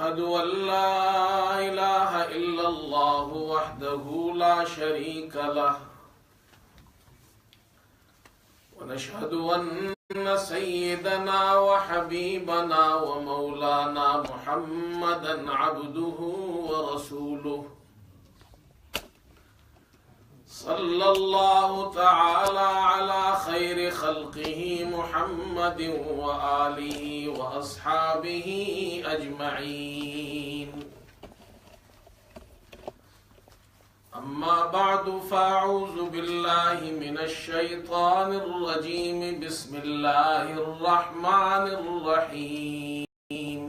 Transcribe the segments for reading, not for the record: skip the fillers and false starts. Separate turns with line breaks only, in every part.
ونشهد أن لا إله إلا الله وحده لا شريك له ونشهد أن سيدنا وحبيبنا ومولانا محمدا عبده ورسوله صلى الله تعالى على خير خلقه محمد وآله وأصحابه أجمعين أما بعد فأعوذ بالله من الشيطان الرجيم بسم الله الرحمن الرحيم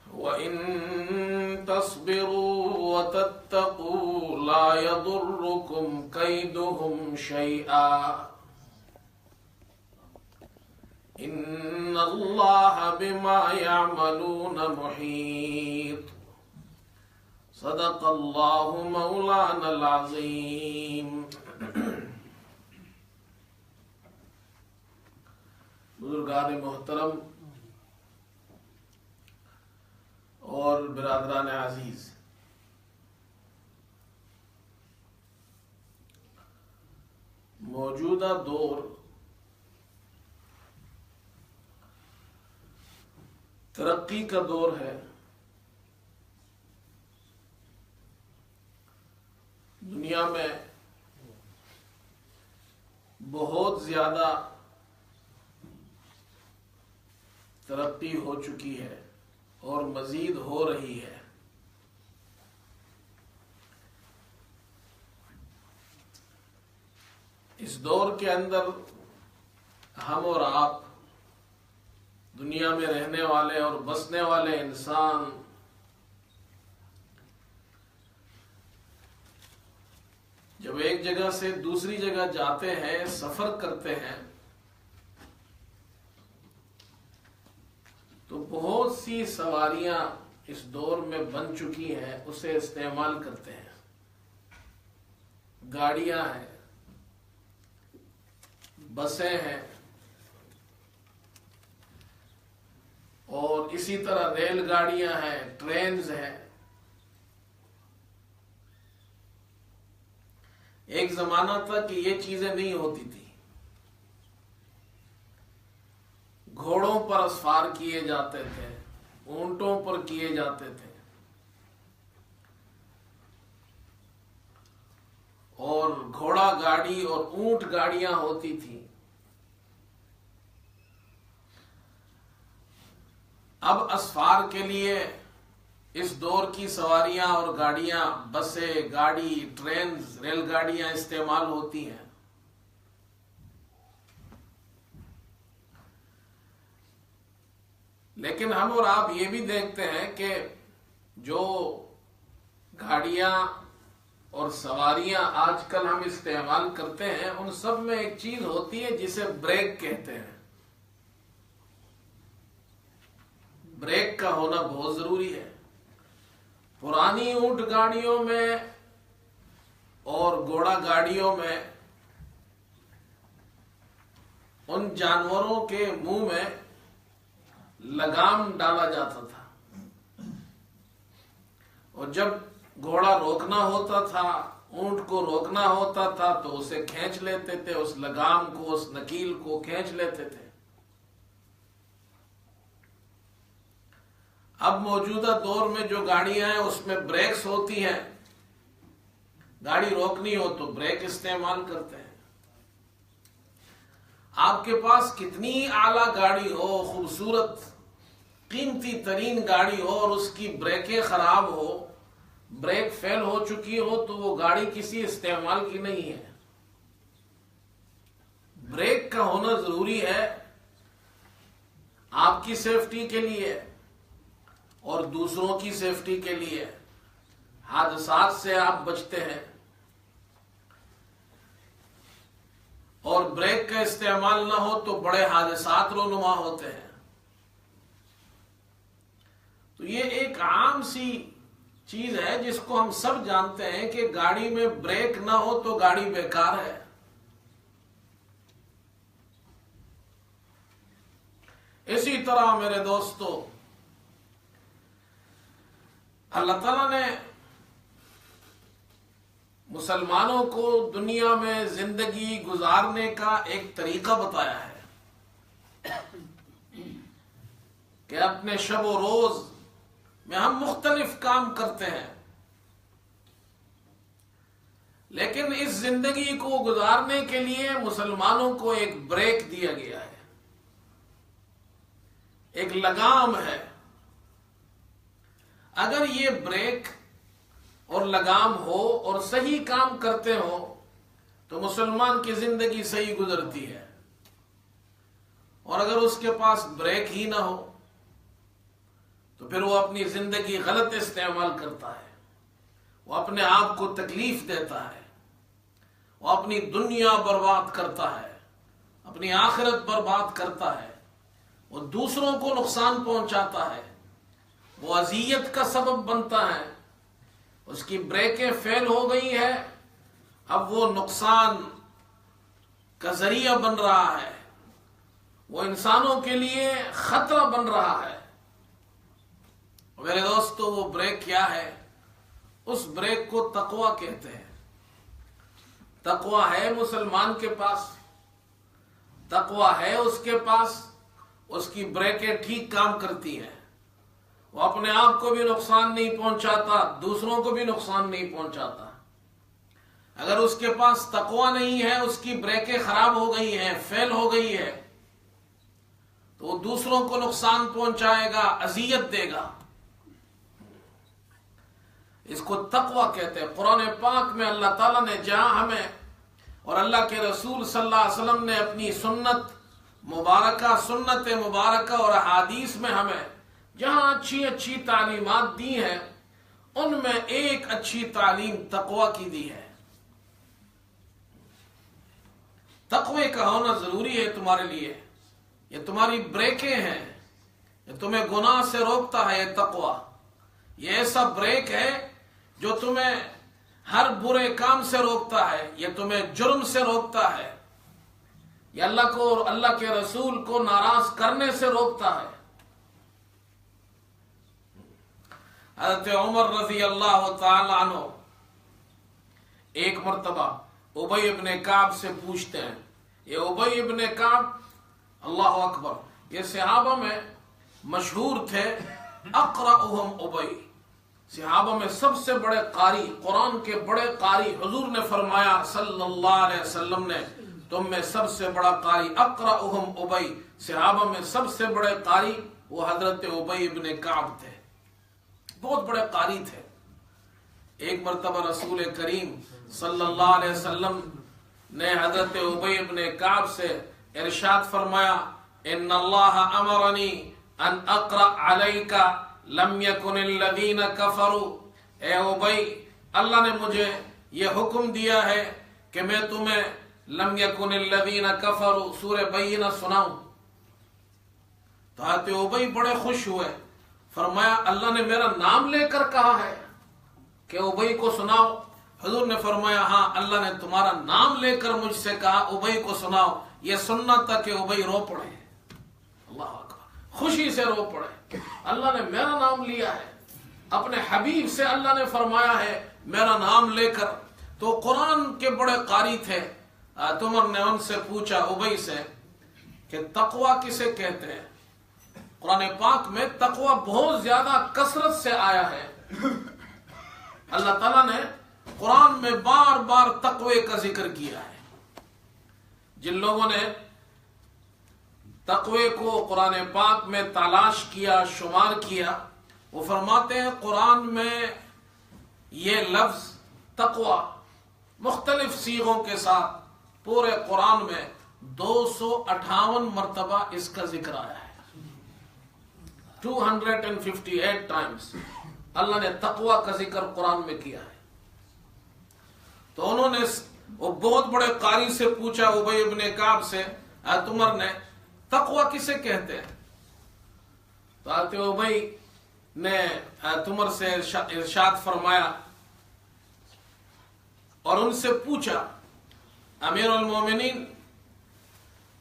وإن تصبروا وتتقوا لا يضركم كيدهم شيئا إن الله بما يعملون محيط صدق الله مولانا العظيم. بزرگان محترم اور برادران عزیز، موجودہ دور ترقی کا دور ہے. دنیا میں بہت زیادہ ترقی ہو چکی ہے اور مزید ہو رہی ہے. اس دور کے اندر ہم اور آپ، دنیا میں رہنے والے اور بسنے والے انسان، جب ایک جگہ سے دوسری جگہ جاتے ہیں، سفر کرتے ہیں، تو بہت سی سواریاں اس دور میں بن چکی ہیں، اسے استعمال کرتے ہیں. گاڑیاں ہیں، بسیں ہیں، اور اسی طرح ریل گاڑیاں ہیں، ٹرینز ہیں. ایک زمانہ تھا کہ یہ چیزیں نہیں ہوتی تھی. گھوڑوں پر اسفار کیے جاتے تھے، اونٹوں پر کیے جاتے تھے، اور گھوڑا گاڑی اور اونٹ گاڑیاں ہوتی تھیں. اب اسفار کے لیے اس دور کی سواریاں اور گاڑیاں، بسیں، گاڑی، ٹرینز، ریل گاڑیاں استعمال ہوتی ہیں. لیکن ہم اور آپ یہ بھی دیکھتے ہیں کہ جو گاڑیاں اور سواریاں آج کل ہم استعمال کرتے ہیں، ان سب میں ایک چیز ہوتی ہے جسے بریک کہتے ہیں. بریک کا ہونا بہت ضروری ہے. پرانی اونٹ گاڑیوں میں اور گھوڑا گاڑیوں میں ان جانوروں کے منہ میں لگام ڈالا جاتا تھا، اور جب گھوڑا روکنا ہوتا تھا، اونٹ کو روکنا ہوتا تھا، تو اسے کھینچ لیتے تھے، اس لگام کو، اس نکیل کو کھینچ لیتے تھے. اب موجودہ دور میں جو گاڑیاں ہیں اس میں بریکس ہوتی ہیں. گاڑی روکنی ہو تو بریک استعمال کرتے ہیں. آپ کے پاس کتنی اعلیٰ گاڑی ہو، خوبصورت قیمتی ترین گاڑی ہو، اور اس کی بریکیں خراب ہو، بریک فیل ہو چکی ہو، تو وہ گاڑی کسی استعمال کی نہیں ہے. بریک کا ہونا ضروری ہے آپ کی سیفٹی کے لیے اور دوسروں کی سیفٹی کے لیے. حادثات سے آپ بچتے ہیں، اور بریک کا استعمال نہ ہو تو بڑے حادثات رونما ہوتے ہیں. تو یہ ایک عام سی چیز ہے جس کو ہم سب جانتے ہیں کہ گاڑی میں بریک نہ ہو تو گاڑی بیکار ہے. اسی طرح میرے دوستو اللہ تعالیٰ نے مسلمانوں کو دنیا میں زندگی گزارنے کا ایک طریقہ بتایا ہے کہ اپنے شب و روز میں ہم مختلف کام کرتے ہیں، لیکن اس زندگی کو گزارنے کے لیے مسلمانوں کو ایک بریک دیا گیا ہے، ایک لگام ہے۔ اگر یہ بریک اور لگام ہو اور صحیح کام کرتے ہو تو مسلمان کی زندگی صحیح گزرتی ہے، اور اگر اس کے پاس بریک ہی نہ ہو تو پھر وہ اپنی زندگی غلط استعمال کرتا ہے، وہ اپنے آپ کو تکلیف دیتا ہے، وہ اپنی دنیا برباد کرتا ہے، اپنی آخرت برباد کرتا ہے، وہ دوسروں کو نقصان پہنچاتا ہے، وہ اذیت کا سبب بنتا ہے۔ اس کی بریکیں فیل ہو گئی ہے، اب وہ نقصان کا ذریعہ بن رہا ہے، وہ انسانوں کے لیے خطرہ بن رہا ہے۔ میرے دوستو وہ بریک کیا ہے؟ اس بریک کو تقوی کہتے ہیں۔ تقوی ہے مسلمان کے پاس، تقوی ہے اس کے پاس، اس کی بریکیں ٹھیک کام کرتی ہیں، وہ اپنے آپ کو بھی نقصان نہیں پہنچاتا، دوسروں کو بھی نقصان نہیں پہنچاتا۔ اگر اس کے پاس تقوی نہیں ہے، اس کی بریکیں خراب ہو گئی ہیں، فیل ہو گئی ہے، تو وہ دوسروں کو نقصان پہنچائے گا، اذیت دے گا۔ اس کو تقوی کہتے ہیں۔ قرآن پاک میں اللہ تعالیٰ نے جہاں ہمیں اور اللہ کے رسول صلی اللہ علیہ وسلم نے اپنی سنت مبارکہ اور احادیث میں ہمیں جہاں اچھی اچھی تعلیمات دی ہیں، ان میں ایک اچھی تعلیم تقوی کی دی ہے۔ تقوی کا ہونا ضروری ہے تمہارے لیے، یہ تمہاری بریکیں ہیں، یہ تمہیں گناہ سے روکتا ہے۔ یہ تقوی یہ ایسا بریک ہے جو تمہیں ہر برے کام سے روکتا ہے، یہ تمہیں جرم سے روکتا ہے، یہ اللہ کو اور اللہ کے رسول کو ناراض کرنے سے روکتا ہے۔ حضرت عمر رضی اللہ تعالی عنہ ایک مرتبہ ابی ابن کعب سے پوچھتے ہیں، یہ ابی ابن کعب، اللہ اکبر، یہ صحابہ میں مشہور تھے، اقرأہم ابی، صحابہ میں سب سے بڑے قاری، قرآن کے بڑے قاری۔ حضور نے فرمایا صلی اللہ علیہ وسلم نے، تم میں سب سے بڑا قاری اقرأہم ابی، صحابہ میں سب سے بڑے قاری وہ حضرت ابی ابن کعب تھے، بہت بڑے قاری تھے۔ ایک مرتبہ رسول کریم صلی اللہ علیہ وسلم نے حضرت ابی ابن کعب سے ارشاد فرمایا، ان اللہ امرنی ان اقرأ علیک لم یکن الذین کفروا، اے ابی، اللہ نے مجھے یہ حکم دیا ہے کہ میں تمہیں لم یکن الذین کفروا سورہ بینہ سناؤں۔ تو حضرت ابی بڑے خوش ہوئے، فرمایا اللہ نے میرا نام لے کر کہا ہے کہ ابی کو سناؤ؟ حضور نے فرمایا ہاں، اللہ نے تمہارا نام لے کر مجھ سے کہا ابی کو سناؤ۔ یہ سننا تھا کہ ابی رو پڑے، اللہ اکبر، خوشی سے رو پڑے، اللہ نے میرا نام لیا ہے، اپنے حبیب سے اللہ نے فرمایا ہے میرا نام لے کر۔ تو قرآن کے بڑے قاری تھے، عمر نے ان سے پوچھا ابی سے کہ تقوی کسے کہتے ہیں؟ قرآن پاک میں تقوی بہت زیادہ کثرت سے آیا ہے۔ اللہ تعالیٰ نے قرآن میں بار بار تقوی کا ذکر کیا ہے۔ جن لوگوں نے تقوی کو قرآن پاک میں تلاش کیا، شمار کیا، وہ فرماتے ہیں قرآن میں یہ لفظ تقوی مختلف صیغوں کے ساتھ پورے قرآن میں 258 مرتبہ اس کا ذکر آیا ہے، 258 ٹائمز اللہ نے تقوی کا ذکر قرآن میں کیا ہے۔ تو انہوں نے وہ بہت بڑے قاری سے پوچھا، ابی ابن کعب سے، حضرت عمر نے تقوی کسے کہتے ہیں؟ تو حضرت ابی نے حضرت عمر سے ارشاد فرمایا اور ان سے پوچھا، امیر المومنین،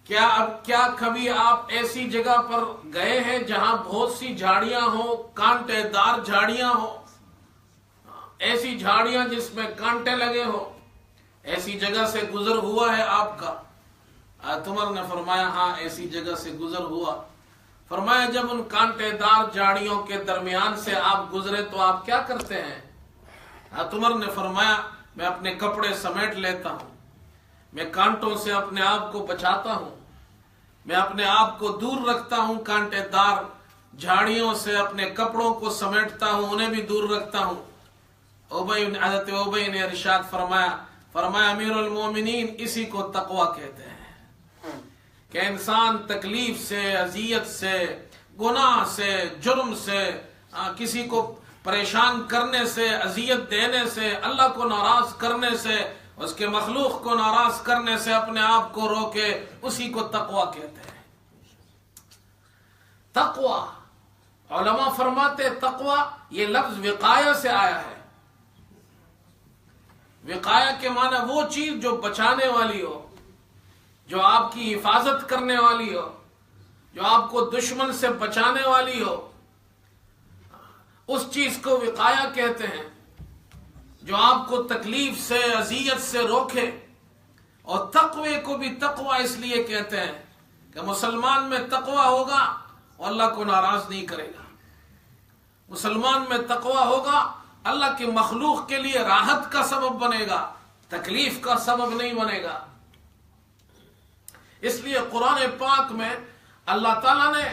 کیا کبھی آپ ایسی جگہ پر گئے ہیں جہاں بہت سی جھاڑیاں ہوں، کانٹے دار جھاڑیاں ہوں، ایسی جھاڑیاں جس میں کانٹے لگے ہو، ایسی جگہ سے گزر ہوا ہے آپ کا؟ حضرت عمر نے فرمایا ہاں ایسی جگہ سے گزر ہوا۔ فرمایا جب ان کانٹے دار جھاڑیوں کے درمیان سے آپ گزرے تو آپ کیا کرتے ہیں؟ حضرت عمر نے فرمایا میں اپنے کپڑے سمیٹ لیتا ہوں، میں کانٹوں سے اپنے آپ کو بچاتا ہوں، میں اپنے آپ کو دور رکھتا ہوں کانٹے دار جھاڑیوں سے، اپنے کپڑوں کو سمیٹتا ہوں، انہیں بھی دور رکھتا ہوں۔ حضرت ابی نے ارشاد فرمایا امیر المومنین اسی کو تقوی کہتے ہیں کہ انسان تکلیف سے، اذیت سے، گناہ سے، جرم سے، کسی کو پریشان کرنے سے، اذیت دینے سے، اللہ کو ناراض کرنے سے، اس کے مخلوق کو ناراض کرنے سے اپنے آپ کو روکے، اسی کو تقوی کہتے ہیں۔ تقوی، علماء فرماتے تقوی یہ لفظ وقایہ سے آیا ہے۔ وقایہ کے معنی وہ چیز جو بچانے والی ہو، جو آپ کی حفاظت کرنے والی ہو، جو آپ کو دشمن سے بچانے والی ہو، اس چیز کو وقایہ کہتے ہیں، جو آپ کو تکلیف سے، اذیت سے روکے۔ اور تقوی کو بھی تقوی اس لیے کہتے ہیں کہ مسلمان میں تقوی ہوگا وہ اللہ کو ناراض نہیں کرے گا، مسلمان میں تقوی ہوگا اللہ کے مخلوق کے لیے راحت کا سبب بنے گا، تکلیف کا سبب نہیں بنے گا۔ اس لیے قرآن پاک میں اللہ تعالیٰ نے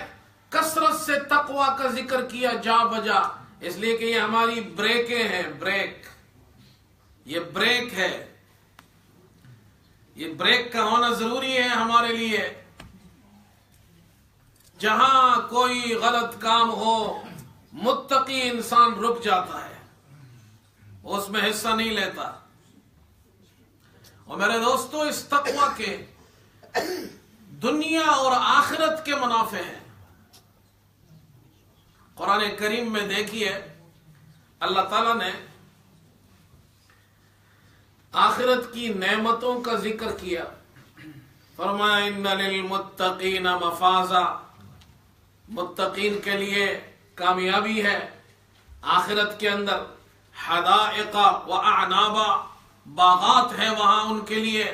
کثرت سے تقوی کا ذکر کیا جا بجا، اس لیے کہ یہ ہماری بریکیں ہیں، بریک، یہ بریک ہے، یہ بریک کا ہونا ضروری ہے ہمارے لیے۔ جہاں کوئی غلط کام ہو متقی انسان رک جاتا ہے، اس میں حصہ نہیں لیتا۔ اور میرے دوستو اس تقوی کے دنیا اور آخرت کے منافع ہیں۔ قرآن کریم میں دیکھیے اللہ تعالیٰ نے آخرت کی نعمتوں کا ذکر کیا، فرمایا ان للمتقین مفازا، متقین کے لیے کامیابی ہے آخرت کے اندر، حدائق و اعنابا، باغات ہیں وہاں ان کے لیے،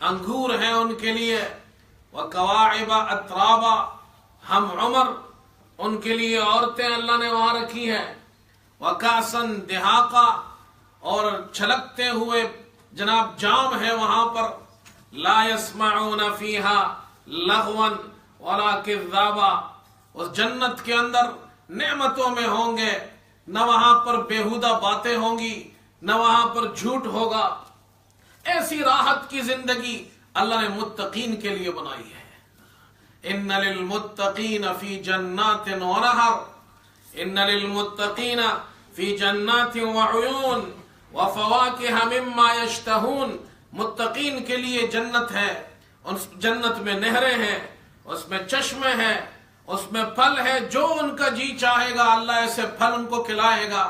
انگور ہیں ان کے لیے، وکواعب اترابا، ہم عمر ان کے لیے عورتیں اللہ نے وہاں رکھی ہیں، وکاسن دہاقا، اور چھلکتے ہوئے جناب جام ہے وہاں پر، لا يسمعون فیہا لغوا ولا کذابا، اس جنت کے اندر نعمتوں میں ہوں گے، نہ وہاں پر بیہودہ باتیں ہوں گی، نہ وہاں پر جھوٹ ہوگا۔ ایسی راحت کی زندگی اللہ نے متقین کے لیے بنائی ہے۔ ان للمتقین فی جنات ونہر، ان للمتقین فی جنات وعیون وفواکہ مما یشتہون، متقین کے لیے جنت ہے، اس جنت میں نہریں ہیں، اس میں چشمے ہیں، اس میں پھل ہے، جو ان کا جی چاہے گا اللہ ایسے پھل ان کو کھلائے گا۔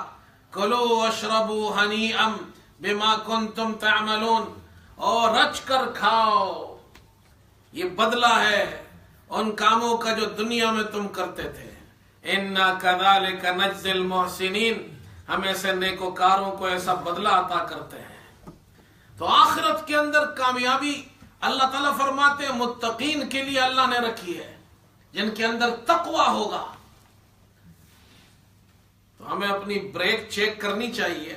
کلو واشربوا ہنیئا بما کنتم تعملون، اور رچ کر کھاؤ، یہ بدلہ ہے ان کاموں کا جو دنیا میں تم کرتے تھے۔ انا کذالک نجزی المحسنین، ہم ایسے نیکوکاروں کو ایسا بدلہ عطا کرتے ہیں۔ تو آخرت کے اندر کامیابی اللہ تعالیٰ فرماتے ہیں متقین کے لیے اللہ نے رکھی ہے، جن کے اندر تقوی ہوگا۔ تو ہمیں اپنی بریک چیک کرنی چاہیے،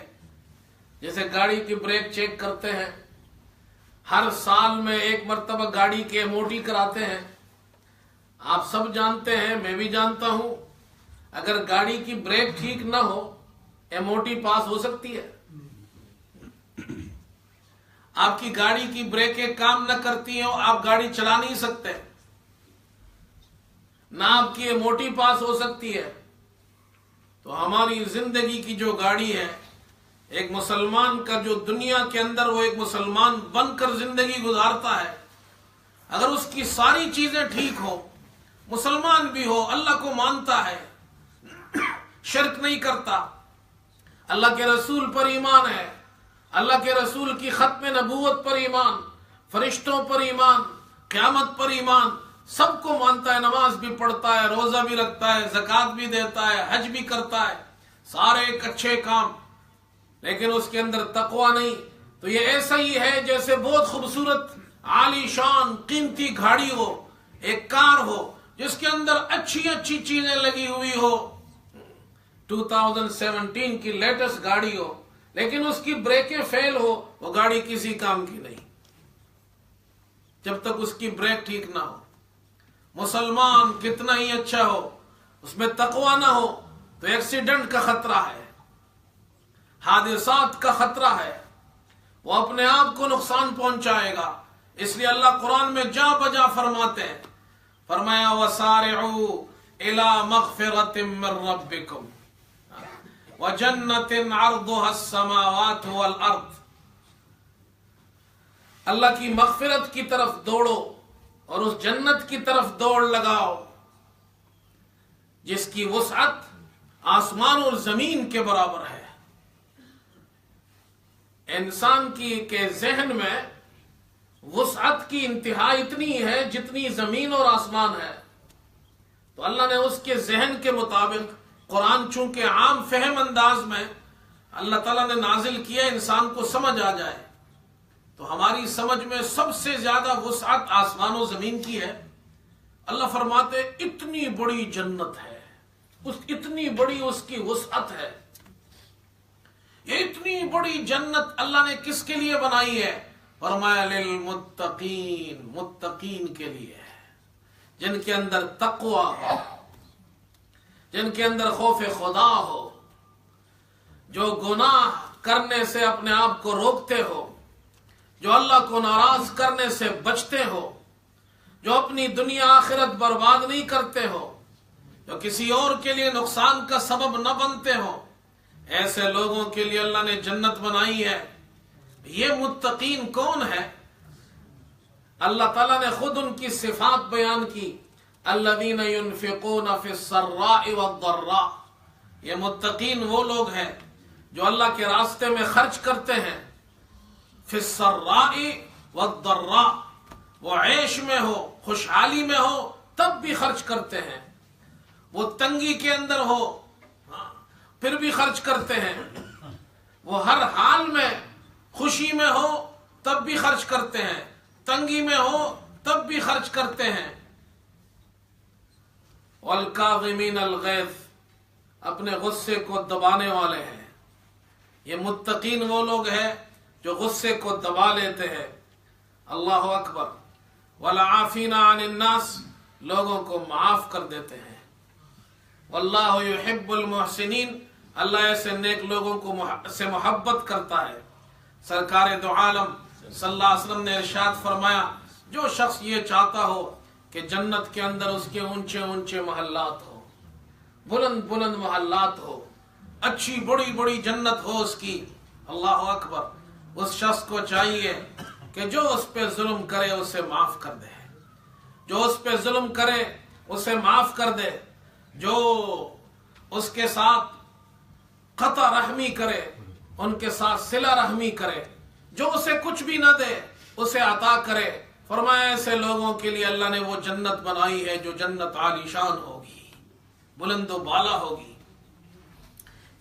جیسے گاڑی کی بریک چیک کرتے ہیں، ہر سال میں ایک مرتبہ گاڑی کے MOT کراتے ہیں۔ آپ سب جانتے ہیں، میں بھی جانتا ہوں، اگر گاڑی کی بریک ٹھیک نہ ہو MOT پاس ہو سکتی ہے؟ آپ کی گاڑی کی بریکیں کام نہ کرتی ہوں، آپ گاڑی چلا نہیں سکتے، نہ آپ کی MOT پاس ہو سکتی ہے۔ تو ہماری زندگی کی جو گاڑی ہے، ایک مسلمان کا جو دنیا کے اندر وہ ایک مسلمان بن کر زندگی گزارتا ہے، اگر اس کی ساری چیزیں ٹھیک ہو، مسلمان بھی ہو، اللہ کو مانتا ہے، شرک نہیں کرتا، اللہ کے رسول پر ایمان ہے، اللہ کے رسول کی ختم نبوت پر ایمان، فرشتوں پر ایمان، قیامت پر ایمان، سب کو مانتا ہے، نماز بھی پڑھتا ہے، روزہ بھی رکھتا ہے، زکوٰۃ بھی دیتا ہے، حج بھی کرتا ہے، سارے ایک اچھے کام، لیکن اس کے اندر تقوی نہیں، تو یہ ایسا ہی ہے جیسے بہت خوبصورت عالی شان قیمتی گاڑی ہو، ایک کار ہو جس کے اندر اچھی اچھی چیزیں لگی ہوئی ہو، 2017 کی لیٹسٹ گاڑی ہو، لیکن اس کی بریکیں فیل ہو، وہ گاڑی کسی کام کی نہیں جب تک اس کی بریک ٹھیک نہ ہو۔ مسلمان کتنا ہی اچھا ہو، اس میں تقوی نہ ہو تو ایکسیڈنٹ کا خطرہ ہے، حادثات کا خطرہ ہے، وہ اپنے آپ کو نقصان پہنچائے گا۔ اس لیے اللہ قرآن میں جا بجا فرماتے ہیں، فرمایا وَسَارِعُوا إِلَى مَغْفِرَةٍ مِّن رَبِّكُمْ وَجَنَّةٍ عَرْضُهَا السَّمَاوَاتُ وَالْأَرْضُ، اللہ کی مغفرت کی طرف دوڑو اور اس جنت کی طرف دوڑ لگاؤ جس کی وسعت آسمان اور زمین کے برابر ہے۔ انسان کے ذہن میں وسعت کی انتہا اتنی ہے جتنی زمین اور آسمان ہے، تو اللہ نے اس کے ذہن کے مطابق قرآن چونکہ عام فہم انداز میں اللہ تعالیٰ نے نازل کیا، انسان کو سمجھ آ جائے، تو ہماری سمجھ میں سب سے زیادہ وسعت آسمان و زمین کی ہے۔ اللہ فرماتے اتنی بڑی جنت ہے، اتنی بڑی اس کی وسعت ہے، یہ اتنی بڑی جنت اللہ نے کس کے لیے بنائی ہے؟ فرمایا للمتقین، متقین کے لیے، جن کے اندر تقوی ہو، جن کے اندر خوف خدا ہو، جو گناہ کرنے سے اپنے آپ کو روکتے ہو، جو اللہ کو ناراض کرنے سے بچتے ہو، جو اپنی دنیا آخرت برباد نہیں کرتے ہو، جو کسی اور کے لیے نقصان کا سبب نہ بنتے ہو، ایسے لوگوں کے لیے اللہ نے جنت بنائی ہے۔ یہ متقین کون ہے؟ اللہ تعالیٰ نے خود ان کی صفات بیان کی، الذین ينفقون فی السراء والضراء، یہ متقین وہ لوگ ہیں جو اللہ کے راستے میں خرچ کرتے ہیں، فی السراء والضراء، وہ عیش میں ہو، خوشحالی میں ہو تب بھی خرچ کرتے ہیں، وہ تنگی کے اندر ہو پھر بھی خرچ کرتے ہیں، وہ ہر حال میں، خوشی میں ہو تب بھی خرچ کرتے ہیں، تنگی میں ہو تب بھی خرچ کرتے ہیں۔ والکاظمین الغیظ، اپنے غصے کو دبانے والے ہیں۔ یہ متقین وہ لوگ ہیں جو غصے کو دبا لیتے ہیں۔ اللہ اکبر۔ والعافین عن الناس، لوگوں کو معاف کر دیتے ہیں۔ واللہ یحب المحسنین، اللہ ایسے نیک لوگوں کو سے محبت کرتا ہے۔ سرکار دو عالم صلی اللہ علیہ وسلم نے ارشاد فرمایا، جو شخص یہ چاہتا ہو کہ جنت کے اندر اس کے اونچے اونچے محلات ہو، بلند بلند محلات ہو، اچھی بڑی بڑی جنت ہو اس کی، اللہ اکبر، اس شخص کو چاہیے کہ جو اس پہ ظلم کرے اسے معاف کر دے، جو اس پہ ظلم کرے اسے معاف کر دے، جو اس کے ساتھ قطع رحمی کرے ان کے ساتھ صلہ رحمی کرے، جو اسے کچھ بھی نہ دے اسے عطا کرے۔ فرمایا ایسے لوگوں کے لیے اللہ نے وہ جنت بنائی ہے جو جنت عالی شان ہوگی، بلند و بالا ہوگی۔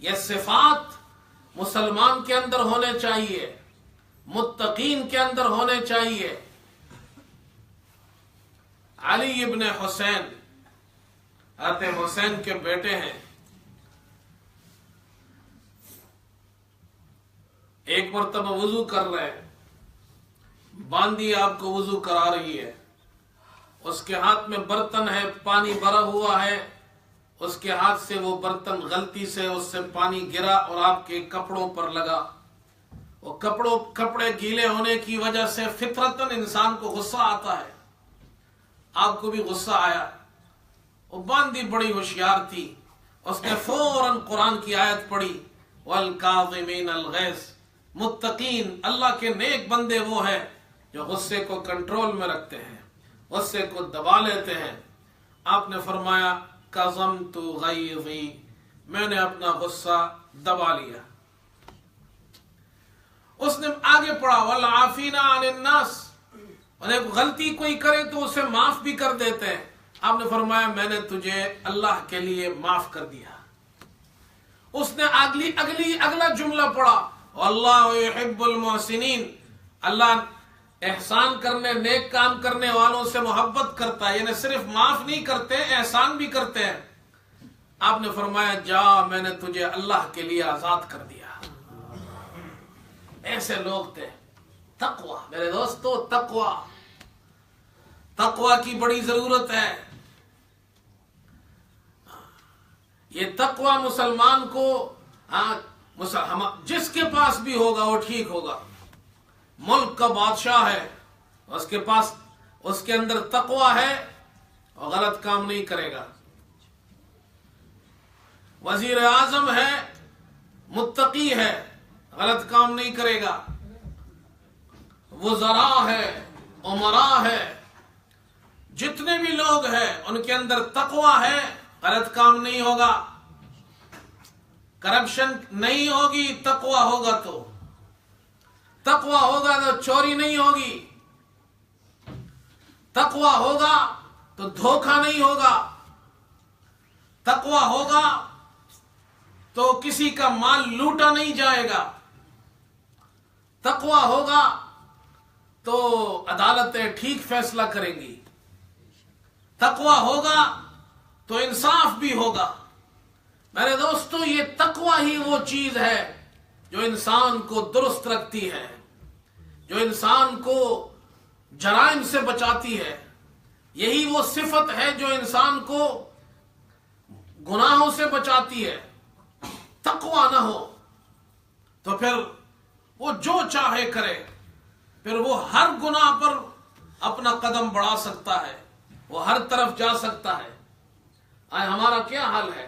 یہ صفات مسلمان کے اندر ہونے چاہیے، متقین کے اندر ہونے چاہیے۔ علی ابن حسین، حضرت حسین کے بیٹے ہیں، ایک مرتبہ وضو کر رہے ہیں، باندھی آپ کو وضو کرا رہی ہے، اس کے ہاتھ میں برتن ہے، پانی بھرا ہوا ہے، اس کے ہاتھ سے وہ برتن غلطی سے اس سے پانی گرا اور آپ کے کپڑوں پر لگا، وہ کپڑے گیلے ہونے کی وجہ سے فطرتاً انسان کو غصہ آتا ہے، آپ کو بھی غصہ آیا۔ وہ باندھی بڑی ہوشیار تھی، اس نے فوراً قرآن کی آیت پڑھی، والکاظمین الغیظ، متقین اللہ کے نیک بندے وہ ہیں جو غصے کو کنٹرول میں رکھتے ہیں، غصے کو دبا لیتے ہیں۔ آپ نے فرمایا کظمت غیظی، میں نے اپنا غصہ دبا لیا۔ اس نے آگے پڑھا والعافین عن الناس، اور ایک غلطی کوئی کرے تو اسے معاف بھی کر دیتے ہیں. آپ نے فرمایا میں نے تجھے اللہ کے لیے معاف کر دیا. اس نے اگلا جملہ پڑھا واللہ یحب المحسنین، اللہ احسان کرنے نیک کام کرنے والوں سے محبت کرتا ہے، یعنی صرف معاف نہیں کرتے احسان بھی کرتے ہیں. آپ نے فرمایا جا میں نے تجھے اللہ کے لیے آزاد کر دیا. ایسے لوگ تھے. تقوی میرے دوستو، تقوی کی بڑی ضرورت ہے. یہ تقوی مسلمان کو جس کے پاس بھی ہوگا وہ ٹھیک ہوگا. ملک کا بادشاہ ہے، اس کے اندر تقوی ہے اور غلط کام نہیں کرے گا. وزیر اعظم ہے، متقی ہے، غلط کام نہیں کرے گا. وزراء ہے، امراء ہے، جتنے بھی لوگ ہیں ان کے اندر تقوی ہے، غلط کام نہیں ہوگا، کرپشن نہیں ہوگی. تقوی ہوگا تو چوری نہیں ہوگی، تقوی ہوگا تو دھوکہ نہیں ہوگا، تقوی ہوگا تو کسی کا مال لوٹا نہیں جائے گا، تقوی ہوگا تو عدالتیں ٹھیک فیصلہ کریں گی، تقوی ہوگا تو انصاف بھی ہوگا. میرے دوستو، یہ تقوی ہی وہ چیز ہے جو انسان کو درست رکھتی ہے، جو انسان کو جرائم سے بچاتی ہے. یہی وہ صفت ہے جو انسان کو گناہوں سے بچاتی ہے. تقوی نہ ہو تو پھر وہ جو چاہے کرے، پھر وہ ہر گناہ پر اپنا قدم بڑھا سکتا ہے، وہ ہر طرف جا سکتا ہے. آج ہمارا کیا حال ہے؟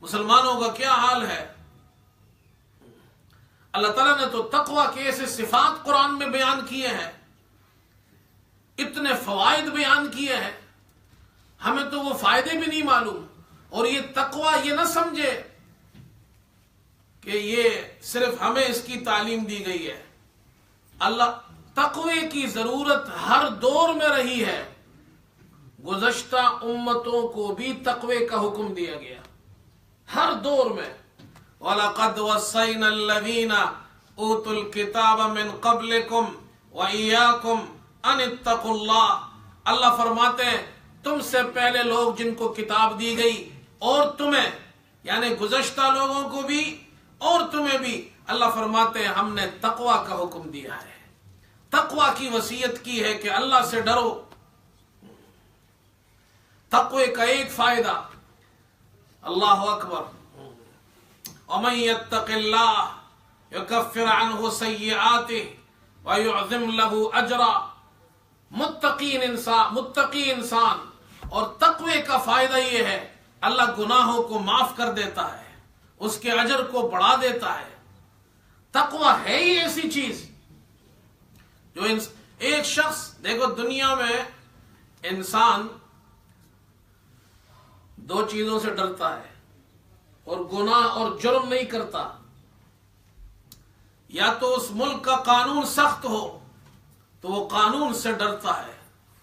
مسلمانوں کا کیا حال ہے؟ اللہ تعالیٰ نے تو تقوی کے ایسے صفات قرآن میں بیان کیے ہیں، اتنے فوائد بیان کیے ہیں، ہمیں تو وہ فائدے بھی نہیں معلوم. اور یہ تقوی یہ نہ سمجھے کہ یہ صرف ہمیں اس کی تعلیم دی گئی ہے. تقوی کی ضرورت ہر دور میں رہی ہے. گزشتہ امتوں کو بھی تقوی کا حکم دیا گیا ہر دور میں. وَلَقَدْ وَصَّيْنَا الَّذِينَ أُوتُوا الْكِتَابَ مِنْ قَبْلِكُمْ وَإِيَّاكُمْ أَنِ اتَّقُوا اللَّهَ. اللہ فرماتے ہیں تم سے پہلے لوگ جن کو کتاب دی گئی اور تمہیں، یعنی گزشتہ لوگوں کو بھی اور تمہیں بھی، اللہ فرماتے ہیں ہم نے تقوی کا حکم دیا ہے، تقوی کی وصیت کی ہے کہ اللہ سے ڈرو. تقوی کا ایک فائدہ، اللہ اکبر، وَمَن يَتَّقِ اللَّهَ يُكَفِّرْ عَنْهُ سَيِّئَاتِهِ وَيُعْظِمْ لَهُ أَجْرًا. متقی انسان اور تقوی کا فائدہ یہ ہے اللہ گناہوں کو معاف کر دیتا ہے، اس کے اجر کو بڑھا دیتا ہے. تقوی ہے ہی ایسی چیز جو ایک شخص، دیکھو دنیا میں انسان دو چیزوں سے ڈرتا ہے اور گناہ اور جرم نہیں کرتا. یا تو اس ملک کا قانون سخت ہو تو وہ قانون سے ڈرتا ہے،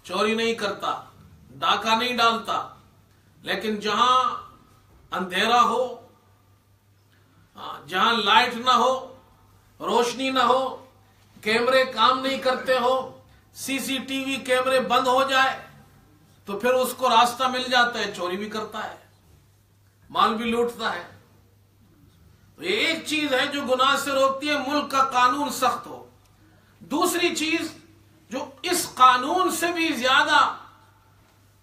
چوری نہیں کرتا، ڈاکہ نہیں ڈالتا. لیکن جہاں اندھیرا ہو، جہاں لائٹ نہ ہو، روشنی نہ ہو، کیمرے کام نہیں کرتے ہو، سی سی ٹی وی کیمرے بند ہو جائے تو پھر اس کو راستہ مل جاتا ہے، چوری بھی کرتا ہے، مال بھی لوٹتا ہے. تو یہ ایک چیز ہے جو گناہ سے روکتی ہے، ملک کا قانون سخت ہو. دوسری چیز جو اس قانون سے بھی زیادہ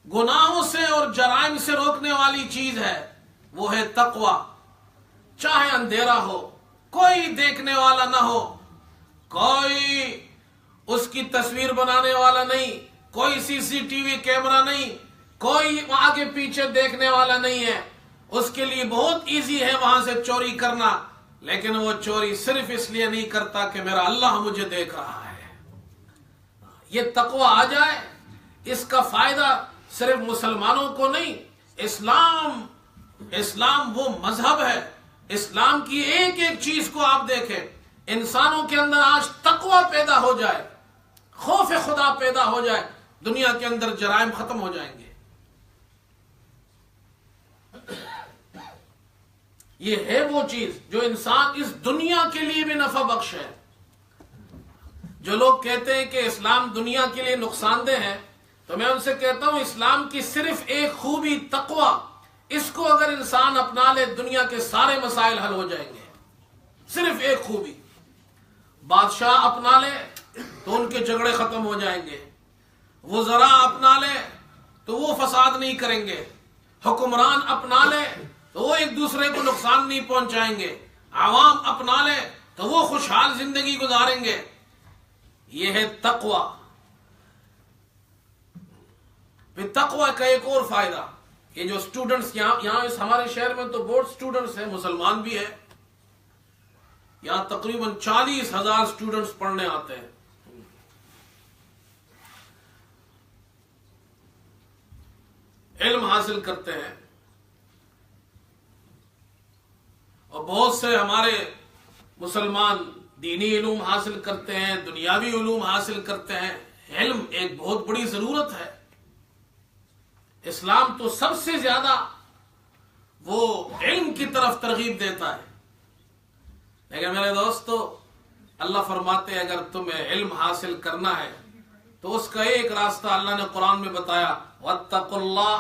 گناہوں سے اور جرائم سے روکنے والی چیز ہے، وہ ہے تقوی. چاہے اندھیرا ہو، کوئی دیکھنے والا نہ ہو، کوئی اس کی تصویر بنانے والا نہیں، کوئی سی سی ٹی وی کیمرہ نہیں، کوئی آگے پیچھے دیکھنے والا نہیں ہے، اس کے لیے بہت ایزی ہے وہاں سے چوری کرنا. لیکن وہ چوری صرف اس لیے نہیں کرتا کہ میرا اللہ مجھے دیکھ رہا ہے. یہ تقوی آ جائے، اس کا فائدہ صرف مسلمانوں کو نہیں، اسلام وہ مذہب ہے. اسلام کی ایک ایک چیز کو آپ دیکھیں، انسانوں کے اندر آج تقوی پیدا ہو جائے، خوف خدا پیدا ہو جائے، دنیا کے اندر جرائم ختم ہو جائیں گے۔ یہ ہے وہ چیز جو انسان اس دنیا کے لیے بھی نفع بخش ہے۔ جو لوگ کہتے ہیں کہ اسلام دنیا کے لیے نقصان دہ ہے، تو میں ان سے کہتا ہوں اسلام کی صرف ایک خوبی تقوی، اس کو اگر انسان اپنا لے دنیا کے سارے مسائل حل ہو جائیں گے۔ صرف ایک خوبی، بادشاہ اپنا لے تو ان کے جھگڑے ختم ہو جائیں گے، وزراء اپنا لے تو وہ فساد نہیں کریں گے، حکمران اپنا لے تو وہ ایک دوسرے کو نقصان نہیں پہنچائیں گے، عوام اپنا لے تو وہ خوشحال زندگی گزاریں گے۔ یہ ہے تقوی۔ پھر تقوی کا ایک اور فائدہ، یہ جو اسٹوڈنٹس یہاں اس ہمارے شہر میں تو بہت اسٹوڈنٹس ہیں، مسلمان بھی ہیں، یہاں تقریباً 40,000 اسٹوڈنٹس پڑھنے آتے ہیں۔ علم حاصل کرتے ہیں، اور بہت سے ہمارے مسلمان دینی علوم حاصل کرتے ہیں، دنیاوی علوم حاصل کرتے ہیں۔ علم ایک بہت بڑی ضرورت ہے۔ اسلام تو سب سے زیادہ وہ علم کی طرف ترغیب دیتا ہے، لیکن میرے دوستو اللہ فرماتے ہیں اگر تمہیں علم حاصل کرنا ہے تو اس کا ایک راستہ اللہ نے قرآن میں بتایا، واتقوا اللہ،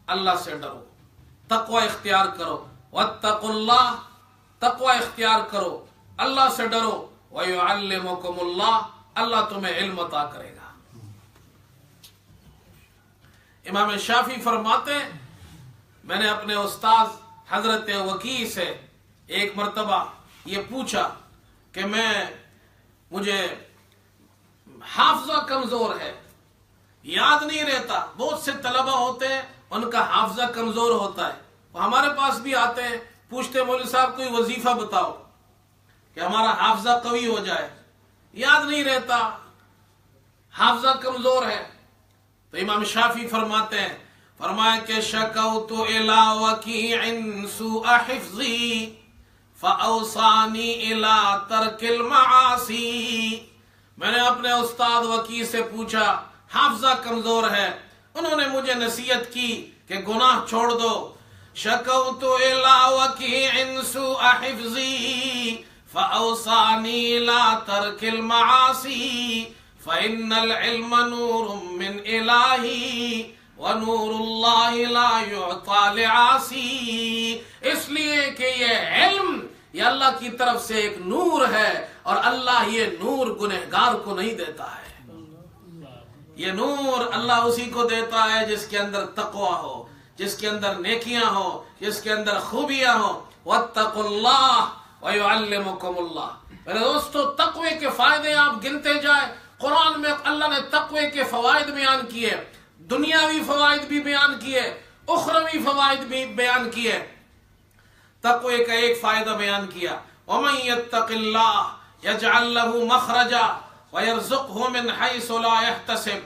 اللہ سے ڈرو، تقوی اختیار کرو، واتقوا اللہ، تقوی اختیار کرو، اللہ سے ڈرو، وَيُعَلِّمُكُمُ اللَّهُ، اللہ تمہیں علم عطا کرے گا۔ امام شافعی فرماتے ہیں میں نے اپنے استاذ حضرت وکیع سے ایک مرتبہ یہ پوچھا کہ مجھے حافظہ کمزور ہے، یاد نہیں رہتا۔ بہت سے طلبہ ہوتے ہیں ان کا حافظہ کمزور ہوتا ہے، وہ ہمارے پاس بھی آتے ہیں، پوچھتے مولوی صاحب کوئی وظیفہ بتاؤ کہ ہمارا حافظہ قوی ہو جائے، یاد نہیں رہتا، حافظہ کمزور ہے۔ تو امام شافعی فرماتے ہیں، فرمایا کہ شکوت الی وکیع سوء حفظی فاوصانی الی ترک المعاصی، میں نے اپنے استاد وکیع سے پوچھا حافظہ کمزور ہے، انہوں نے مجھے نصیحت کی کہ گناہ چھوڑ دو۔ شکوت الی وکیع سوء حفظی فاوصانی الی ترک المعاصی فإن العلم نور من الہی ونور اللہ لا یعطى لعاصی، اس لیے کہ یہ علم یہ اللہ کی طرف سے ایک نور ہے، اور اللہ یہ نور گنہگار کو نہیں دیتا ہے۔ یہ نور اللہ اسی کو دیتا ہے جس کے اندر تقوی ہو، جس کے اندر نیکیاں ہو، جس کے اندر خوبیاں ہو۔ واتقوا اللہ ویعلمکم اللہ۔ میرے دوستو تقوی کے فائدے آپ گنتے جائیں، قرآن میں اللہ نے تقوی کے فوائد بیان کیے، دنیاوی فوائد بھی بیان کیے، اخروی فوائد بھی بیان کیے۔ تقوی کا ایک فائدہ بیان کیا، وَمَن يَتَّقِ اللَّهَ يَجْعَلْ لَهُ مَخْرَجًا وَيَرْزُقْهُ مِنْ حَيْثُ لَا يَحْتَسِبُ،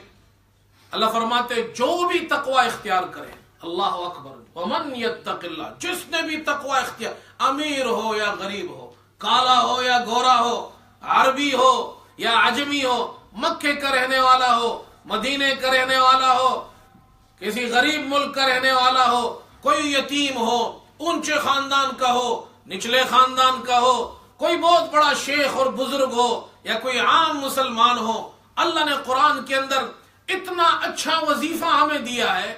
اللہ فرماتے جو بھی تقوی اختیار کرے، اللہ اکبر، وَمَن يَتَّقِ اللَّهَ، جس نے بھی تقوی اختیار، امیر ہو یا غریب ہو، کالا ہو یا گورا ہو، عربی ہو یا عجمی ہو، مکے کا رہنے والا ہو، مدینے کا رہنے والا ہو، کسی غریب ملک کا رہنے والا ہو، کوئی یتیم ہو، اونچے خاندان کا ہو، نچلے خاندان کا ہو، کوئی بہت بڑا شیخ اور بزرگ ہو یا کوئی عام مسلمان ہو، اللہ نے قرآن کے اندر اتنا اچھا وظیفہ ہمیں دیا ہے،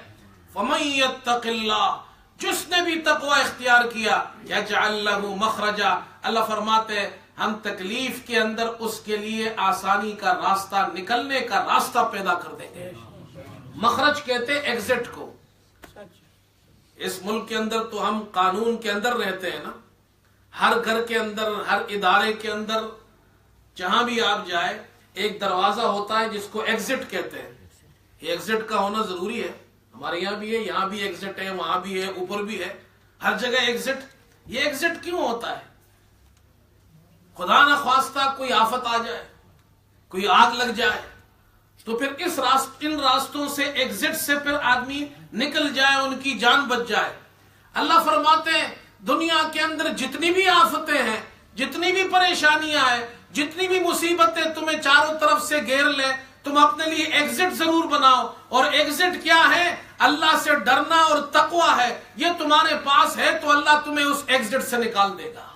فَمَن يَتَّقِ اللَّهَ، جس نے بھی تقوی اختیار کیا، يَجْعَلْ لَهُ مَخْرَجًا، اللہ فرماتے ہیں ہم تکلیف کے اندر اس کے لیے آسانی کا راستہ، نکلنے کا راستہ پیدا کر دیں گے۔ مخرج کہتے ہیں ایگزٹ کو۔ اس ملک کے اندر تو ہم قانون کے اندر رہتے ہیں نا، ہر گھر کے اندر، ہر ادارے کے اندر، جہاں بھی آپ جائیں ایک دروازہ ہوتا ہے جس کو ایگزٹ کہتے ہیں۔ یہ ایگزٹ کا ہونا ضروری ہے، ہمارے یہاں بھی ہے، یہاں بھی ایگزٹ ہے، وہاں بھی ہے، اوپر بھی ہے، ہر جگہ ایگزٹ۔ یہ ایگزٹ کیوں ہوتا ہے؟ خدا نہ خواستہ کوئی آفت آ جائے، کوئی آگ لگ جائے، تو پھر ان راستوں سے ایگزٹ سے پھر آدمی نکل جائے، ان کی جان بچ جائے۔ اللہ فرماتے ہیں دنیا کے اندر جتنی بھی آفتیں ہیں، جتنی بھی پریشانیاں ہیں، جتنی بھی مصیبتیں تمہیں چاروں طرف سے گھیر لیں، تم اپنے لیے ایگزٹ ضرور بناؤ. اور ایگزٹ کیا ہے؟ اللہ سے ڈرنا اور تقوی ہے. یہ تمہارے پاس ہے تو اللہ تمہیں اس ایگزٹ سے نکال دے گا.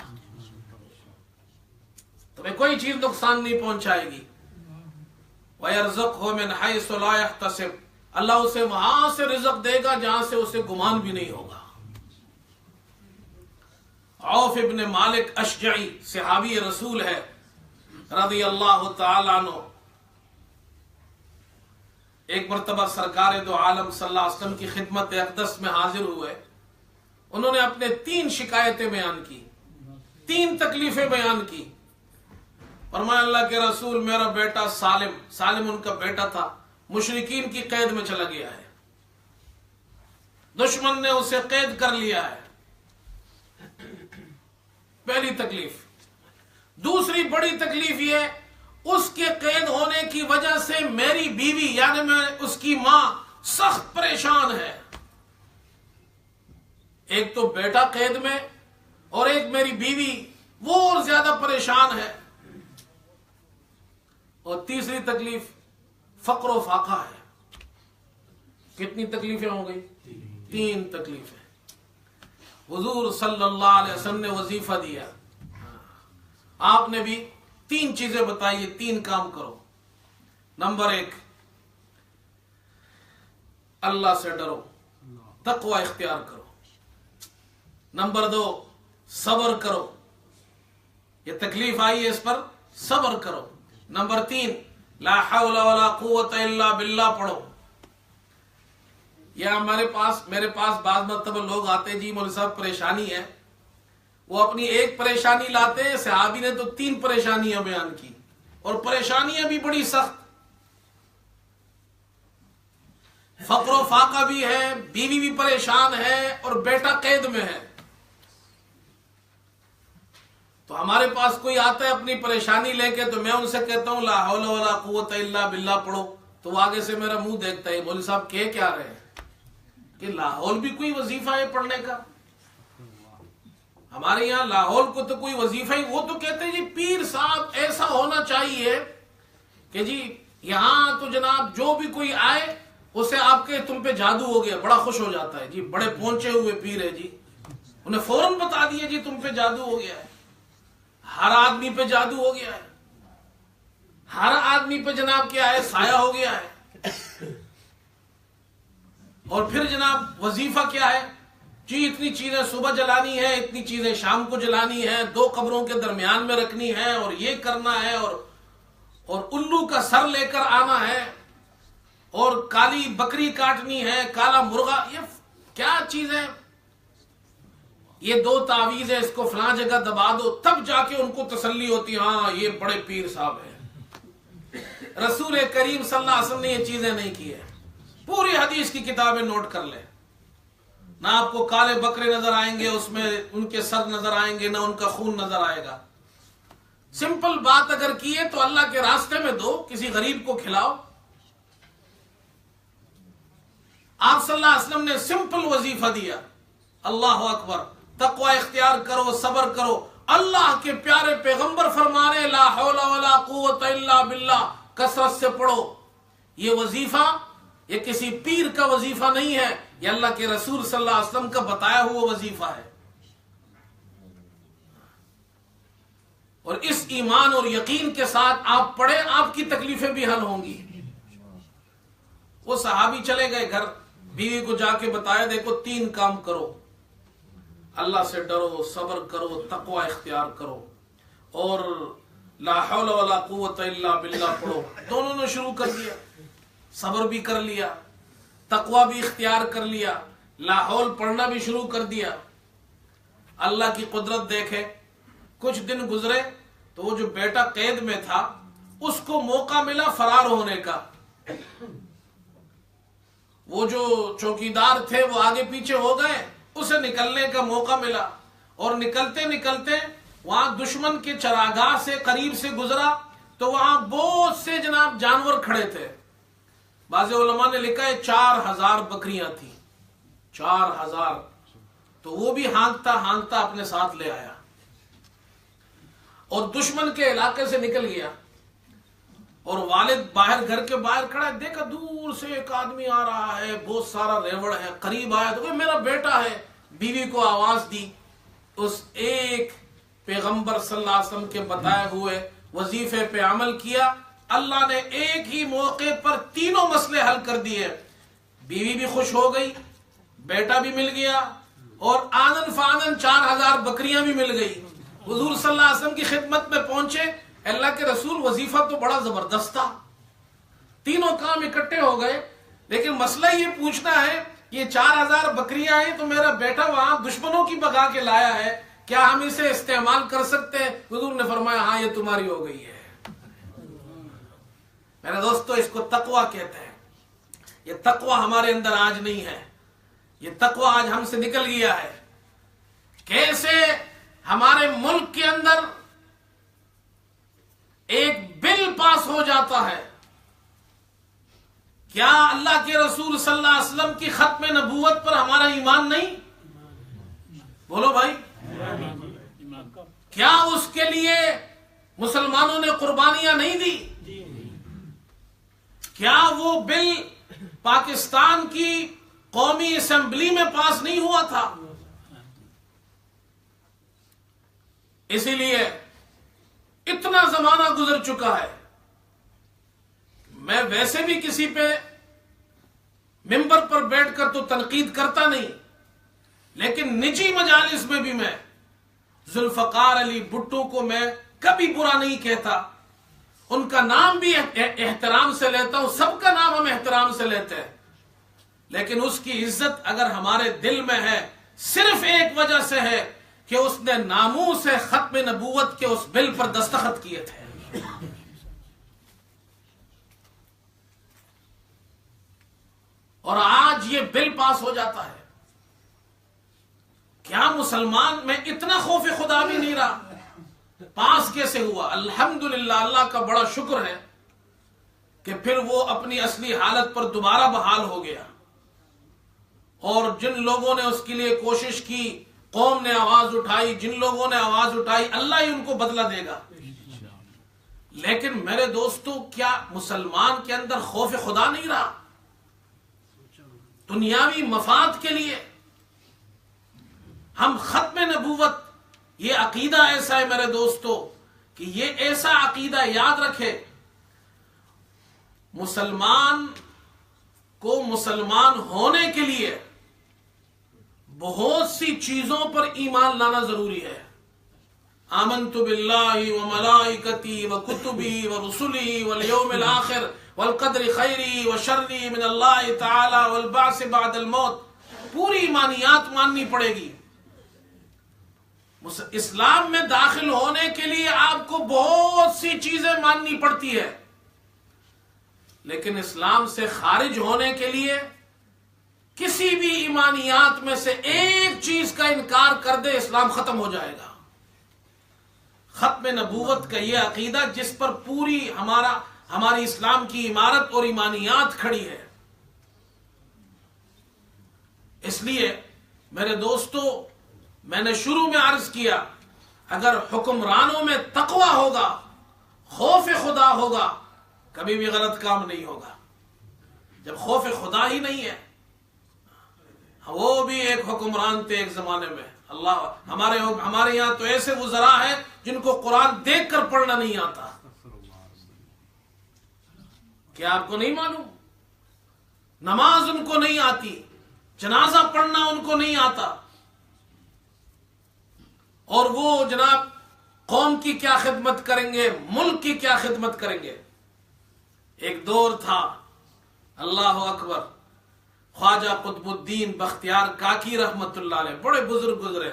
تمہیں کوئی چیز نقصان نہیں پہنچائے گی. وَيَرْزُقْهُ مِنْ حَيْثُ لَا يَحْتَسِبُ، اللہ اسے وہاں سے رزق دے گا جہاں سے اسے گمان بھی نہیں ہوگا. عوف ابن مالک اشجعی صحابی رسول ہے رضی اللہ تعالی عنہ. ایک مرتبہ سرکار دو عالم صلی اللہ علیہ وسلم کی خدمت اقدس میں حاضر ہوئے. انہوں نے اپنے 3 شکایتیں بیان کی، 3 تکلیفیں بیان کی. فرمایا اللہ کے رسول، میرا بیٹا سالم ان کا بیٹا تھا، مشرکین کی قید میں چلا گیا ہے، دشمن نے اسے قید کر لیا ہے. پہلی تکلیف. دوسری بڑی تکلیف یہ، اس کے قید ہونے کی وجہ سے میری بیوی یعنی میں اس کی ماں سخت پریشان ہے. ایک تو بیٹا قید میں اور ایک میری بیوی وہ اور زیادہ پریشان ہے. اور تیسری تکلیف فقر و فاقہ ہے. کتنی تکلیفیں ہو گئی؟ 3 تکلیفیں. حضور صلی اللہ علیہ وسلم نے وظیفہ دیا، آپ نے بھی 3 چیزیں بتائی، 3 کام کرو. نمبر 1، اللہ سے ڈرو، تقوی اختیار کرو. نمبر 2، صبر کرو، یہ تکلیف آئی ہے اس پر صبر کرو. نمبر 3، لا حول ولا قوت الا باللہ پڑھو. یا میرے پاس بعض مرتبہ لوگ آتے، جی مولوی صاحب پریشانی ہے، وہ اپنی ایک پریشانی لاتے ہیں، صحابی نے تو 3 پریشانیاں بیان کی، اور پریشانیاں بھی بڑی سخت. فقر و فاقہ بھی ہے، بیوی بھی پریشان ہے، اور بیٹا قید میں ہے. تو ہمارے پاس کوئی آتا ہے اپنی پریشانی لے کے، تو میں ان سے کہتا ہوں لا حول ولا قوت الا باللہ پڑھو، تو وہ آگے سے میرا منہ دیکھتا ہے، مولوی صاحب کہہ کیا رہے ہیں کہ لاہور بھی کوئی وظیفہ ہے پڑھنے کا؟ ہمارے یہاں لاہور کو تو کوئی وظیفہ ہی، وہ تو کہتے ہیں جی پیر صاحب ایسا ہونا چاہیے کہ جی یہاں تو جناب جو بھی کوئی آئے اسے آپ کے تم پہ جادو ہو گیا، بڑا خوش ہو جاتا ہے، جی بڑے پہنچے ہوئے پیر ہے جی، انہیں فوراً بتا دیا جی تم پہ جادو ہو گیا ہے. ہر آدمی پہ جادو ہو گیا ہے، ہر آدمی پہ جناب کیا ہے، سایہ ہو گیا ہے. اور پھر جناب وظیفہ کیا ہے جی، اتنی چیزیں صبح جلانی ہے، اتنی چیزیں شام کو جلانی ہے، 2 قبروں کے درمیان میں رکھنی ہے، اور یہ کرنا ہے، اور الو کا سر لے کر آنا ہے، اور کالی بکری کاٹنی ہے، کالا مرغا. یہ کیا چیز ہے؟ یہ 2 تعویذ ہے، اس کو فلاں جگہ دبا دو، تب جا کے ان کو تسلی ہوتی، ہاں یہ بڑے پیر صاحب ہیں. رسول کریم صلی اللہ علیہ وسلم نے یہ چیزیں نہیں کی ہے. پوری حدیث کی کتابیں نوٹ کر لیں، نہ آپ کو کالے بکرے نظر آئیں گے، اس میں ان کے سر نظر آئیں گے، نہ ان کا خون نظر آئے گا. سمپل بات اگر کی ہے تو اللہ کے راستے میں دو، کسی غریب کو کھلاؤ. آپ صلی اللہ علیہ وسلم نے سمپل وظیفہ دیا، اللہ اکبر، تقوی اختیار کرو، صبر کرو. اللہ کے پیارے پیغمبر فرمانے لا حول ولا قوت الا باللہ کثرت سے پڑھو. یہ وظیفہ یہ کسی پیر کا وظیفہ نہیں ہے، یہ اللہ کے رسول صلی اللہ علیہ وسلم کا بتایا ہوا وظیفہ ہے. اور اس ایمان اور یقین کے ساتھ آپ پڑھیں، آپ کی تکلیفیں بھی حل ہوں گی. وہ صحابی چلے گئے گھر، بیوی کو جا کے بتایا دیکھو 3 کام کرو، اللہ سے ڈرو، صبر کرو، تقوی اختیار کرو، اور لا حول ولا قوت الا باللہ پڑھو. دونوں نے شروع کر دیا، صبر بھی کر لیا، تقوی بھی اختیار کر لیا، لا حول پڑھنا بھی شروع کر دیا. اللہ کی قدرت دیکھے، کچھ دن گزرے تو وہ جو بیٹا قید میں تھا اس کو موقع ملا فرار ہونے کا. وہ جو چوکیدار تھے وہ آگے پیچھے ہو گئے، اسے نکلنے کا موقع ملا، اور نکلتے نکلتے وہاں دشمن کے چراگاہ سے قریب سے گزرا تو وہاں بہت سے جناب جانور کھڑے تھے. بعض علماء نے لکھا ہے 4000 بکریاں تھیں، 4000. تو وہ بھی ہانکتا ہانکتا اپنے ساتھ لے آیا اور دشمن کے علاقے سے نکل گیا. اور والد باہر گھر کے باہر کھڑا ہے، دیکھا دور سے ایک آدمی آ رہا ہے، بہت سارا ریوڑ ہے، قریب آیا تو میرا بیٹا ہے، بیوی کو آواز دی، اس ایک پیغمبر صلی اللہ علیہ وسلم کے بتائے ہوئے وظیفے پہ عمل کیا، اللہ نے ایک ہی موقع پر تینوں مسئلے حل کر دیے، بیوی بھی خوش ہو گئی، بیٹا بھی مل گیا، اور آنن فانن 4000 بکریاں بھی مل گئی۔ حضور صلی اللہ علیہ وسلم کی خدمت میں پہنچے، اللہ کے رسول وظیفہ تو بڑا زبردست تھا، تینوں کام اکٹھے ہو گئے، لیکن مسئلہ یہ پوچھنا ہے یہ 4000 بکریاں ہیں تو میرا بیٹا وہاں دشمنوں کی بگا کے لایا ہے، کیا ہم اسے استعمال کر سکتے ہیں؟ حضور نے فرمایا ہاں یہ تمہاری ہو گئی ہے۔ میرے دوستو اس کو تقویٰ کہتے ہیں۔ یہ تقویٰ ہمارے اندر آج نہیں ہے، یہ تقویٰ آج ہم سے نکل گیا ہے۔ کیسے ہمارے ملک کے اندر ایک بل پاس ہو جاتا ہے، کیا اللہ کے رسول صلی اللہ علیہ وسلم کی ختم نبوت پر ہمارا ایمان نہیں؟ بولو بھائی، کیا اس کے لیے مسلمانوں نے قربانیاں نہیں دی؟ کیا وہ بل پاکستان کی قومی اسمبلی میں پاس نہیں ہوا تھا؟ اسی لیے اتنا زمانہ گزر چکا ہے، میں ویسے بھی کسی پہ ممبر پر بیٹھ کر تو تنقید کرتا نہیں، لیکن نجی مجالس میں بھی میں ذوالفقار علی بھٹو کو میں کبھی برا نہیں کہتا، ان کا نام بھی احترام سے لیتا ہوں، سب کا نام ہم احترام سے لیتے ہیں، لیکن اس کی عزت اگر ہمارے دل میں ہے صرف ایک وجہ سے ہے کہ اس نے ناموس سے ختم نبوت کے اس بل پر دستخط کیے تھے۔ اور آج یہ بل پاس ہو جاتا ہے، کیا مسلمان میں اتنا خوف خدا بھی نہیں رہا؟ پاس کیسے ہوا؟ الحمدللہ، اللہ کا بڑا شکر ہے کہ پھر وہ اپنی اصلی حالت پر دوبارہ بحال ہو گیا، اور جن لوگوں نے اس کے لیے کوشش کی، قوم نے آواز اٹھائی، جن لوگوں نے آواز اٹھائی، اللہ ہی ان کو بدلہ دے گا۔ لیکن میرے دوستو، کیا مسلمان کے اندر خوف خدا نہیں رہا؟ دنیاوی مفاد کے لیے ہم ختم نبوت، یہ عقیدہ ایسا ہے میرے دوستو کہ یہ ایسا عقیدہ یاد رکھے، مسلمان کو مسلمان ہونے کے لیے بہت سی چیزوں پر ایمان لانا ضروری ہے۔ آمنت باللہ وملائکتی وکتبی ورسلی والیوم الآخر والقدر خیری وشری من اللہ تعالی والبعث بعد الموت، پوری ایمانیات ماننی پڑے گی۔ اسلام میں داخل ہونے کے لیے آپ کو بہت سی چیزیں ماننی پڑتی ہے، لیکن اسلام سے خارج ہونے کے لیے کسی بھی ایمانیات میں سے ایک چیز کا انکار کر دے، اسلام ختم ہو جائے گا۔ ختم نبوت کا یہ عقیدہ جس پر پوری ہماری اسلام کی عمارت اور ایمانیات کھڑی ہے۔ اس لیے میرے دوستو، میں نے شروع میں عرض کیا، اگر حکمرانوں میں تقوی ہوگا، خوف خدا ہوگا، کبھی بھی غلط کام نہیں ہوگا۔ جب خوف خدا ہی نہیں ہے، وہ بھی ایک حکمران تھے ایک زمانے میں، اللہ ہمارے یہاں تو ایسے وزراء ہیں جن کو قرآن دیکھ کر پڑھنا نہیں آتا۔ کیا آپ کو نہیں معلوم؟ نماز ان کو نہیں آتی، جنازہ پڑھنا ان کو نہیں آتا، اور وہ جناب قوم کی کیا خدمت کریں گے، ملک کی کیا خدمت کریں گے۔ ایک دور تھا، اللہ اکبر، خواجہ قطب الدین بختیار کاکی رحمت اللہ علیہ، بڑے بزرگ گزرے،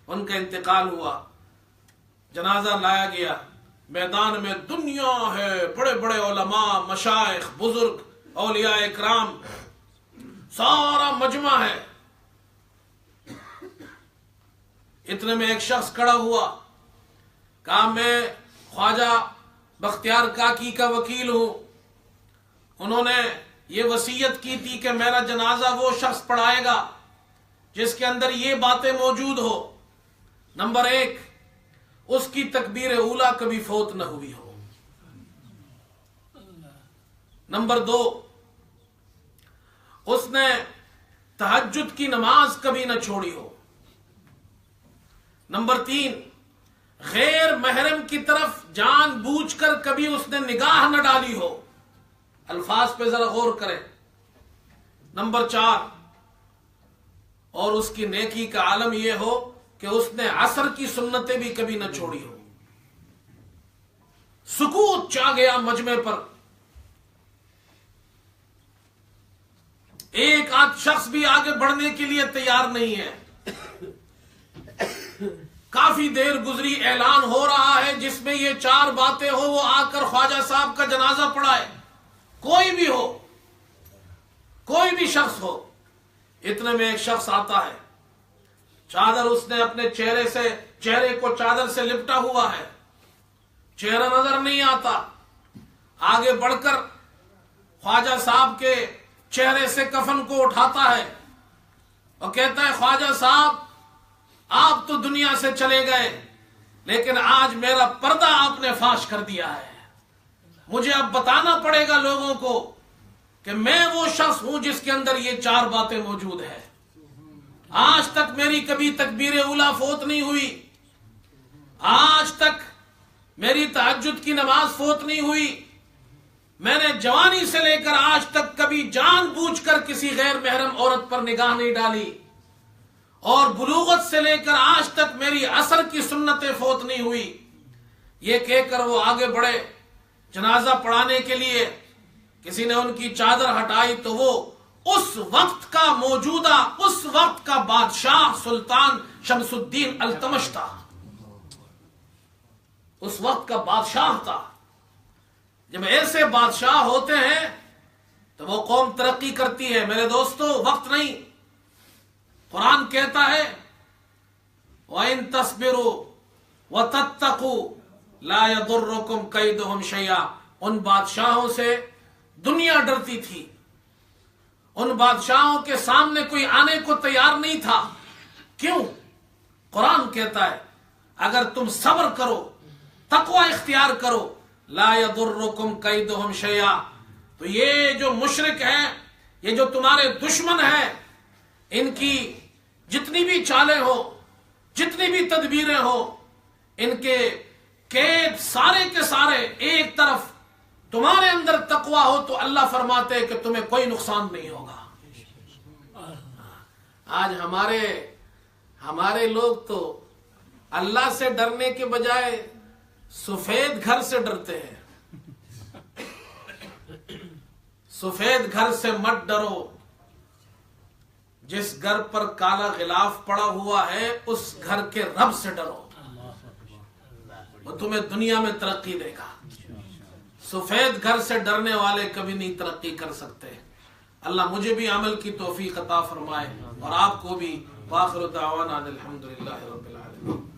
ان کا انتقال ہوا، جنازہ لایا گیا، میدان میں دنیا ہے، بڑے بڑے علماء، مشائخ، بزرگ، اولیاء اکرام، سارا مجمع ہے۔ اتنے میں ایک شخص کھڑا ہوا، کہا میں خواجہ بختیار کاکی کا وکیل ہوں، انہوں نے یہ وصیت کی تھی کہ میرا جنازہ وہ شخص پڑھائے گا جس کے اندر یہ باتیں موجود ہو۔ نمبر 1، اس کی تکبیر اولیٰ کبھی فوت نہ ہوئی ہو۔ نمبر 2، اس نے تہجد کی نماز کبھی نہ چھوڑی ہو۔ نمبر 3، غیر محرم کی طرف جان بوجھ کر کبھی اس نے نگاہ نہ ڈالی ہو۔ الفاظ پہ ذرا غور کریں۔ نمبر 4، اور اس کی نیکی کا عالم یہ ہو کہ اس نے عصر کی سنتیں بھی کبھی نہ چھوڑی ہو۔ سکوت چھا گیا مجمع پر، ایک آدھ شخص بھی آگے بڑھنے کے لیے تیار نہیں ہے۔ کافی دیر گزری، اعلان ہو رہا ہے جس میں یہ 4 باتیں ہو وہ آ کر خواجہ صاحب کا جنازہ پڑھائے، کوئی بھی ہو، کوئی بھی شخص ہو۔ اتنے میں ایک شخص آتا ہے، چادر اس نے اپنے چہرے کو چادر سے لپٹا ہوا ہے، چہرہ نظر نہیں آتا۔ آگے بڑھ کر خواجہ صاحب کے چہرے سے کفن کو اٹھاتا ہے اور کہتا ہے، خواجہ صاحب آپ تو دنیا سے چلے گئے، لیکن آج میرا پردہ آپ نے فاش کر دیا ہے۔ مجھے اب بتانا پڑے گا لوگوں کو کہ میں وہ شخص ہوں جس کے اندر یہ 4 باتیں موجود ہیں۔ آج تک میری کبھی تکبیر اولیٰ فوت نہیں ہوئی، آج تک میری تہجد کی نماز فوت نہیں ہوئی، میں نے جوانی سے لے کر آج تک کبھی جان بوجھ کر کسی غیر محرم عورت پر نگاہ نہیں ڈالی، اور بلوغت سے لے کر آج تک میری عصر کی سنتیں فوت نہیں ہوئی۔ یہ کہہ کر وہ آگے بڑھے جنازہ پڑھانے کے لیے۔ کسی نے ان کی چادر ہٹائی تو وہ اس وقت کا موجودہ، اس وقت کا بادشاہ سلطان شمس الدین التمش تھا، اس وقت کا بادشاہ تھا۔ جب ایسے بادشاہ ہوتے ہیں تو وہ قوم ترقی کرتی ہے۔ میرے دوستو، وقت نہیں، قرآن کہتا ہے وَإِن تَصْبِرُوا وَتَتَّقُوا لَا يَضُرُّكُمْ كَيْدُهُمْ شَيْئًا۔ ان بادشاہوں سے دنیا ڈرتی تھی، ان بادشاہوں کے سامنے کوئی آنے کو تیار نہیں تھا۔ کیوں؟ قرآن کہتا ہے اگر تم صبر کرو، تقوی اختیار کرو، لا يضركم كيدهم شيئا، تو یہ جو مشرک ہیں، یہ جو تمہارے دشمن ہیں، ان کی جتنی بھی چالیں ہو، جتنی بھی تدبیریں ہو، ان کے قید سارے کے سارے ایک طرف، تمہارے اندر تقوی ہو تو اللہ فرماتے ہیں کہ تمہیں کوئی نقصان نہیں ہوگا۔ آج ہمارے لوگ تو اللہ سے ڈرنے کے بجائے سفید گھر سے ڈرتے ہیں۔ سفید گھر سے مت ڈرو، جس گھر پر کالا غلاف پڑا ہوا ہے اس گھر کے رب سے ڈرو، وہ تمہیں دنیا میں ترقی دے گا۔ سفید گھر سے ڈرنے والے کبھی نہیں ترقی کر سکتے۔ اللہ مجھے بھی عمل کی توفیق عطا فرمائے اور آپ کو بھی۔ وآخر دعوانا الحمدللہ رب العالمین۔